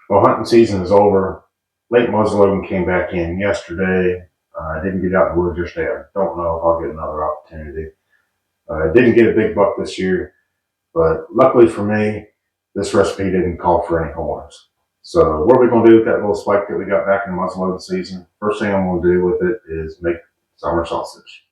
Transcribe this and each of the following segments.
Well, hunting season is over. Late muzzleloading came back in yesterday. I didn't get out in the woods yesterday. I don't know if I'll get another opportunity. I didn't get a big buck this year, but luckily for me, this recipe didn't call for any horns. So what are we going to do with that little spike that we got back in muzzleloading season? First thing I'm going to do with it is make summer sausage.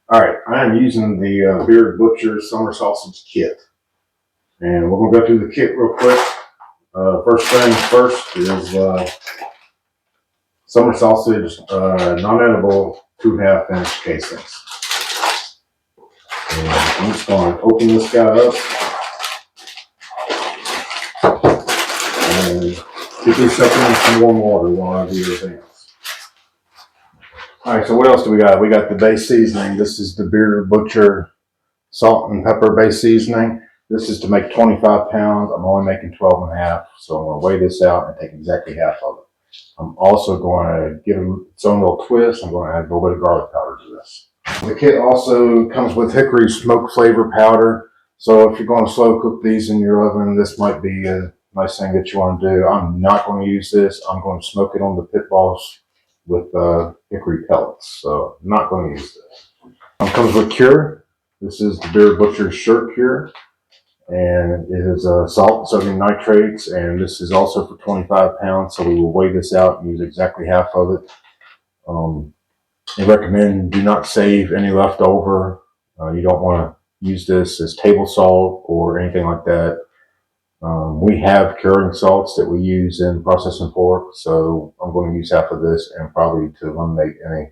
All right, I am using the Bearded Butcher Summer Sausage Kit. And we're going to go through the kit real quick. First thing first is summer sausage, non-edible, 2.5-inch casings. And I'm just going to open this guy up and get this up in some warm water while I do everything else. All right, so what else do we got? We got the base seasoning. This is the Bearded Butcher salt and pepper base seasoning. This is to make 25 pounds. I'm only making 12 and a half, so I'm going to weigh this out and take exactly half of it. I'm also going to give it its own little twist. I'm going to add a little bit of garlic powder to this. The kit also comes with hickory smoke flavor powder. So if you're going to slow cook these in your oven, this might be a nice thing that you want to do. I'm not going to use this. I'm going to smoke it on the Pitboss with hickory pellets. So I'm not going to use this. It comes with cure. This is the Bearded Butcher's shirt cure. And it is salt, sodium nitrates, and this is also for 25 pounds. So we will weigh this out and use exactly half of it. They recommend do not save any leftover. You don't want to use this as table salt or anything like that. We have curing salts that we use in processing pork, so I'm going to use half of this, and probably to eliminate any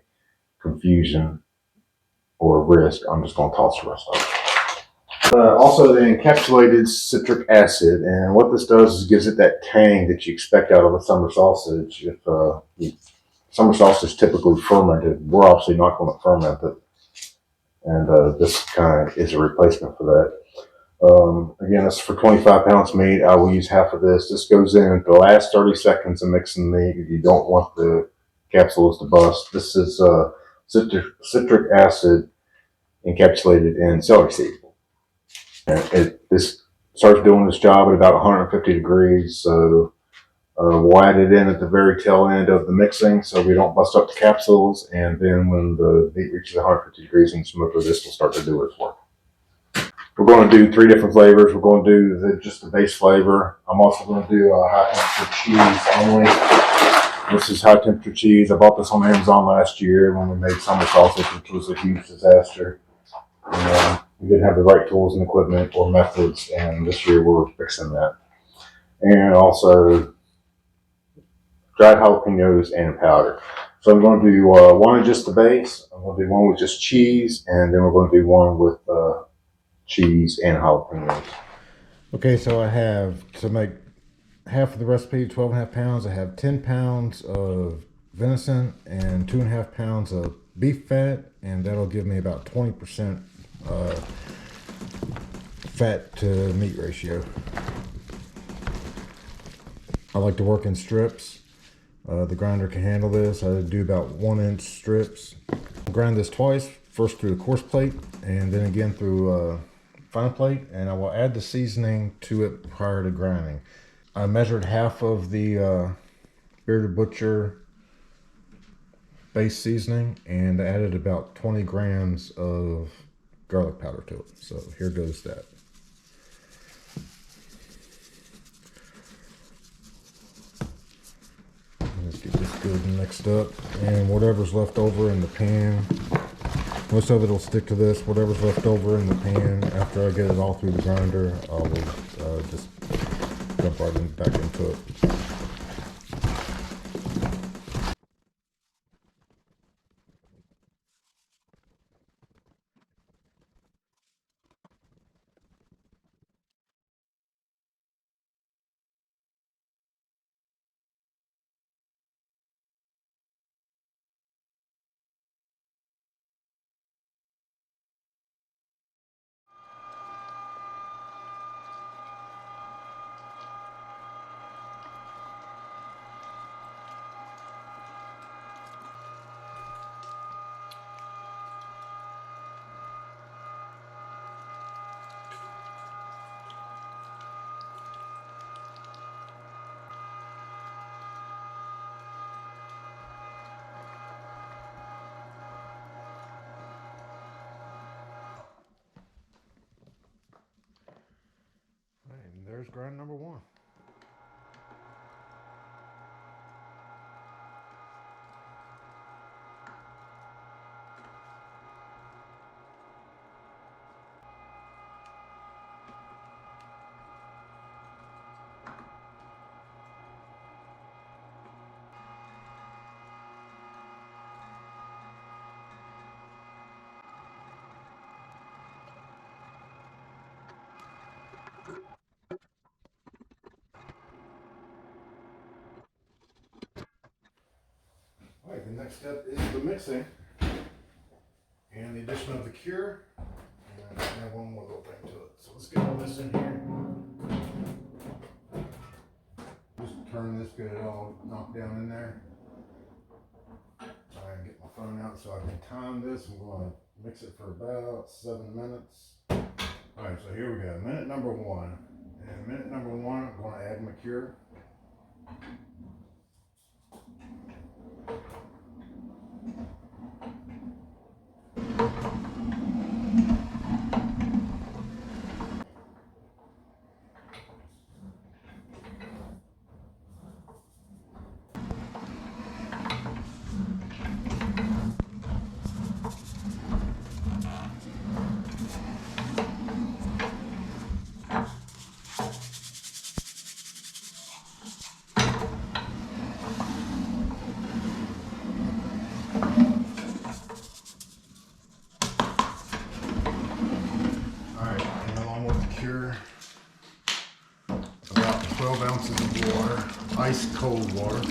confusion or risk, I'm just going to toss the rest of it. Also the encapsulated citric acid, and what this does is gives it that tang that you expect out of a summer sausage. If summer sausage is typically fermented, we're obviously not going to ferment it, and this kind of is a replacement for that. Again, this is for 25 pounds meat. I will use half of this. This goes in the last 30 seconds of mixing the meat if you don't want the capsules to bust. This is citric acid encapsulated in celery seed. And this starts doing this job at about 150 degrees, so we'll add it in at the very tail end of the mixing so we don't bust up the capsules, and then when the meat reaches 150 degrees in the smoker, this will start to do its work. We're going to do 3 different flavors. We're going to do just the base flavor. I'm also going to do high temperature cheese only. This is high temperature cheese. I bought this on Amazon last year when we made summer sausage, which was a huge disaster. And, we didn't have the right tools and equipment or methods, and this year we're fixing that. And also dried jalapenos and powder. So I'm going to do one of just the base. I'm going to do one with just cheese, and then we're going to do one with cheese and jalapenos. Okay, so I have to make half of the recipe, 12.5 pounds. I have 10 pounds of venison and 2.5 pounds of beef fat, and that'll give me about 20% fat to meat ratio. I like to work in strips. The grinder can handle this. I do about 1-inch strips. I'll grind this twice, first through the coarse plate and then again through fine plate, and I will add the seasoning to it prior to grinding. I measured half of the Bearded Butcher base seasoning and added about 20 grams of garlic powder to it. So here goes that. Let's get this good mixed up, and whatever's left over in the pan, most of it will stick to this. Whatever's left over in the pan after I get it all through the grinder, I will just jump right back into it. there's grind number one. All right, the next step is the mixing and the addition of the cure. And add one more little thing to it. So let's get all this in here. Just turn this, get it all knocked down in there. Try and get my phone out so I can time this. I'm going to mix it for about 7 minutes. All right, so here we go. Minute number one. And minute number one, I'm going to add my cure. About 12 ounces of water, ice cold water.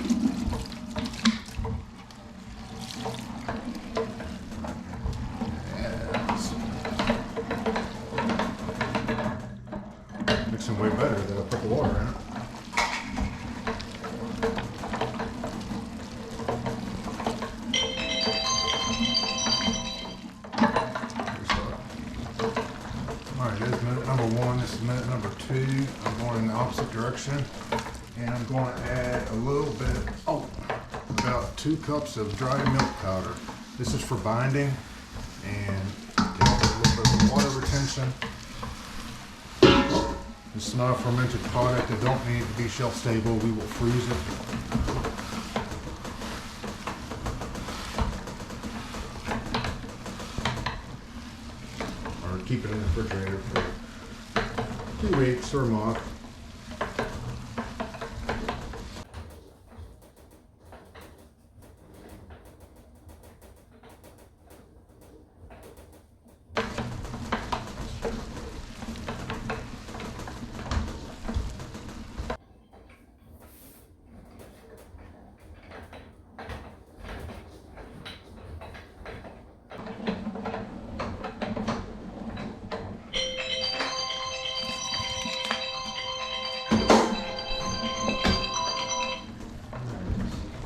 Yes. Mixing way better than I put the water in it. Alright, there's minute number one, this is minute number two. I'm going in the opposite direction. And I'm going to add a little bit, about 2 cups of dry milk powder. This is for binding and get a little bit of water retention. This is not a fermented product. It don't need to be shelf stable. We will freeze it. Or keep it in the refrigerator for 2 weeks or a month.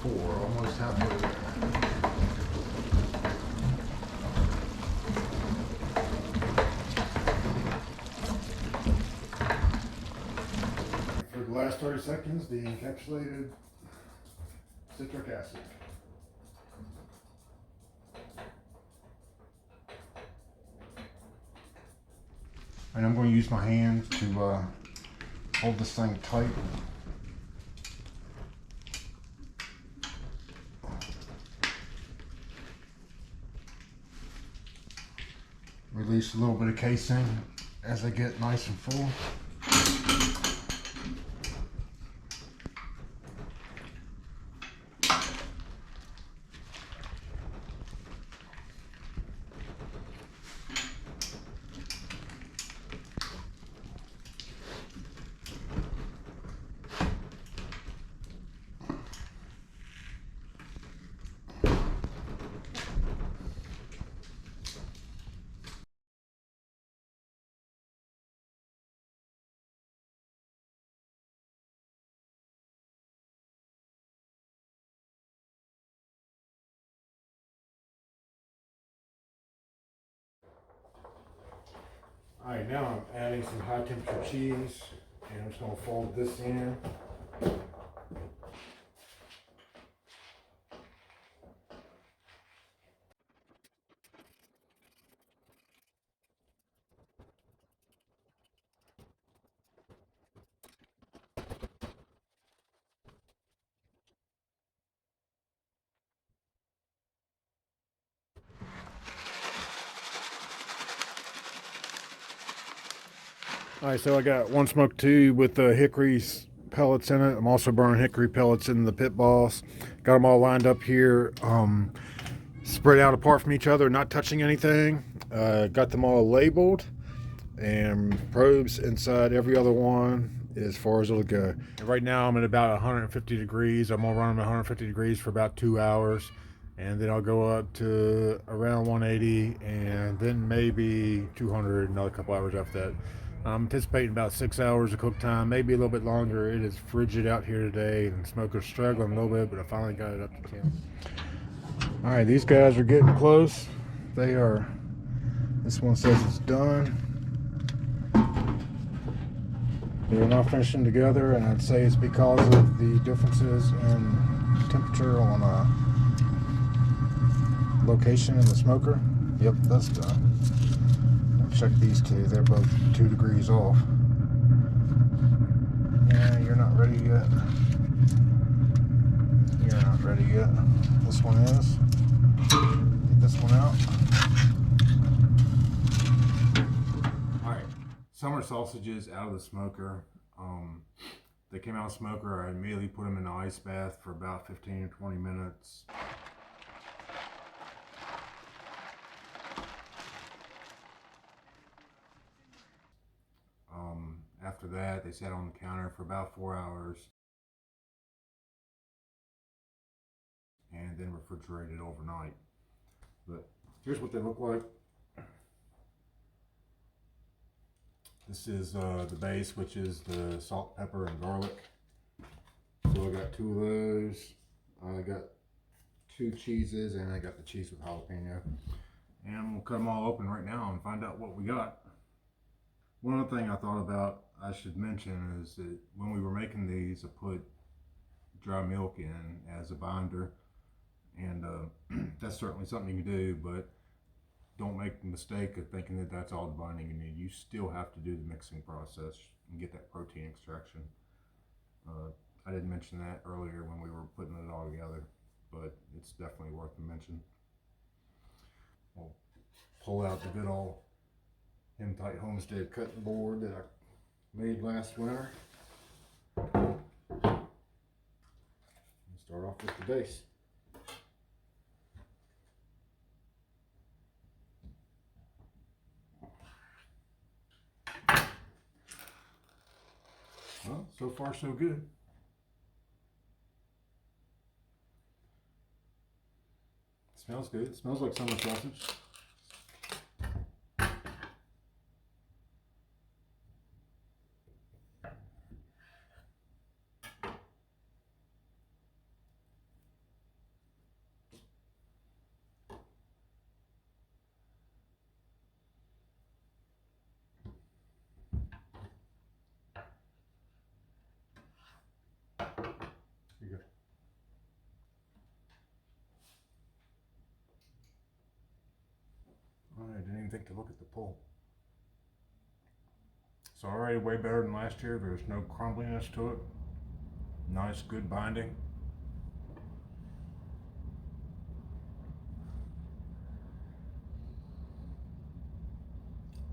Almost halfway there. For the last 30 seconds, the encapsulated citric acid. And I'm going to use my hand to hold this thing tight. Release a little bit of casing as they get nice and full. All right, now I'm adding some high temperature cheese, and I'm just going to fold this in. All right, so I got one smoke tube with the hickory pellets in it. I'm also burning hickory pellets in the Pitboss. Got them all lined up here, spread out apart from each other, not touching anything. Got them all labeled and probes inside every other one as far as it'll go. And right now I'm at about 150 degrees. I'm gonna run them at 150 degrees for about 2 hours, and then I'll go up to around 180, and then maybe 200 another couple hours after that. I'm anticipating about 6 hours of cook time, maybe a little bit longer. It is frigid out here today, and the smoker's struggling a little bit, but I finally got it up to 10. All right, these guys are getting close. They are. This one says it's done. They're not finishing together, and I'd say it's because of the differences in temperature on location in the smoker. Yep, that's done. Check these two. They're both 2 degrees off. Yeah, you're not ready yet. You're not ready yet. This one is. Get this one out. Alright, summer sausages out of the smoker. They came out of the smoker. I immediately put them in the ice bath for about 15 or 20 minutes. After that, they sat on the counter for about 4 hours and then refrigerated overnight. But here's what they look like. This is the base, which is the salt, pepper, and garlic. So I got 2 of those. I got 2 cheeses, and I got the cheese with jalapeno. And we'll cut them all open right now and find out what we got. One other thing I thought about I should mention is that when we were making these, I put dry milk in as a binder, and that's certainly something you can do, but don't make the mistake of thinking that that's all the binding you need. You still have to do the mixing process and get that protein extraction. I didn't mention that earlier when we were putting it all together, but it's definitely worth the mention. We'll pull out the good old HematiteHomestead cutting board that I made last winter. And start off with the base. Well, so far so good. It smells good. It smells like summer sausage. Here you go. I didn't even think to look at the pull. It's already way better than last year. There's no crumbliness to it. Nice, good binding.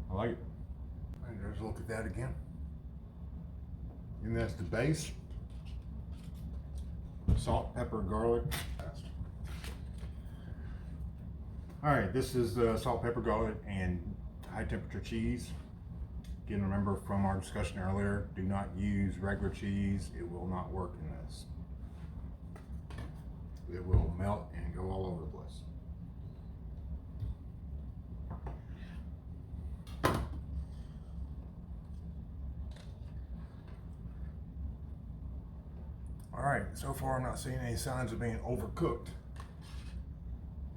I like it. And there's a look at that again. And that's the base. Salt, pepper, garlic. Alright, this is salt, pepper, garlic, and high temperature cheese. Again, remember from our discussion earlier, do not use regular cheese. It will not work in this. It will melt and go all over the place. Alright, so far I'm not seeing any signs of being overcooked,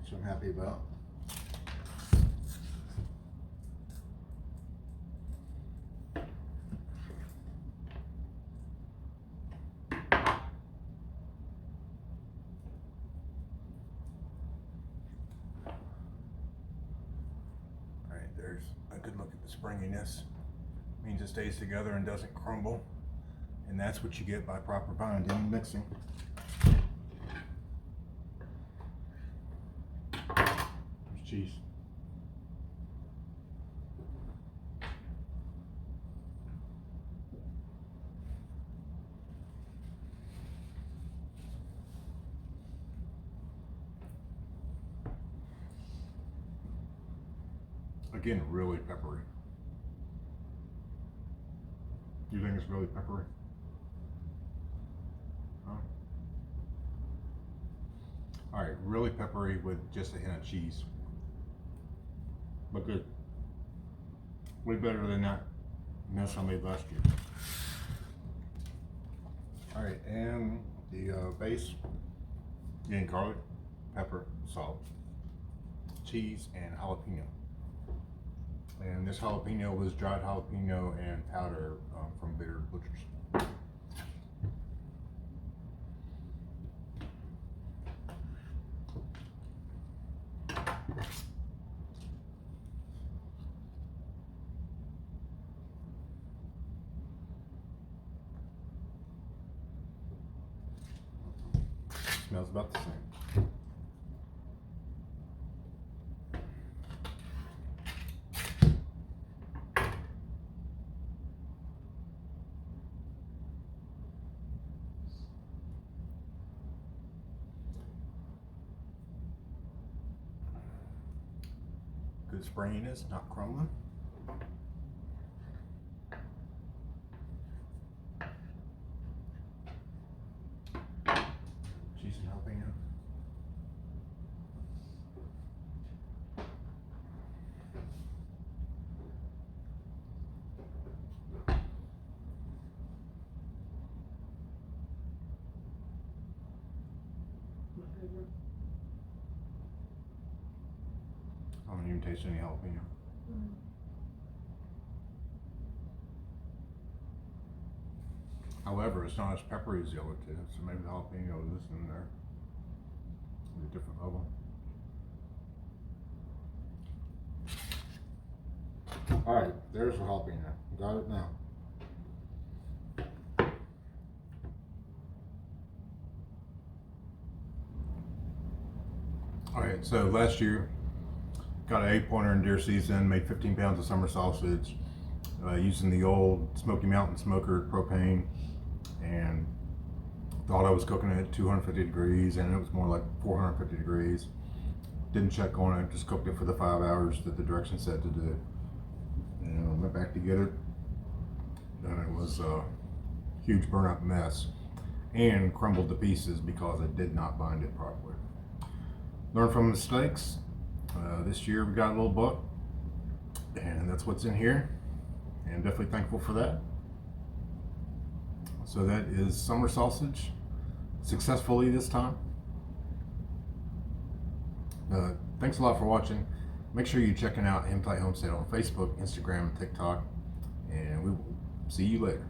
which I'm happy about. Alright, there's a good look at the springiness. Means it stays together and doesn't crumble. And that's what you get by proper binding and mixing. There's cheese. Again, really peppery. You think it's really peppery? Huh? All right, really peppery with just a hint of cheese. But good. Way better than that mess I made last year. All right, and the base, again, garlic, pepper, salt, cheese, and jalapeno. And this jalapeno was dried jalapeno and powder from Bitter Butchers. Smells about the same. Good springiness, not crumbling. Cheese and jalapeno. I don't even taste any jalapeno. However, it's not as peppery as the other two, so maybe the jalapeno is in there at a different level. All right, there's the jalapeno. Got it now. All right, so last year, got an 8-pointer in deer season, made 15 pounds of summer sausage using the old Smoky Mountain smoker propane, and thought I was cooking it at 250 degrees, and it was more like 450 degrees. Didn't check on it, just cooked it for the 5 hours that the directions said to do. And went back to get it, and it was a huge burnout mess and crumbled to pieces because I did not bind it properly. Learn from mistakes. This year we got a little buck, and that's what's in here, and definitely thankful for that. So that is summer sausage, successfully this time. Thanks a lot for watching. Make sure you're checking out HematiteHomestead on Facebook, Instagram, and TikTok, and we will see you later.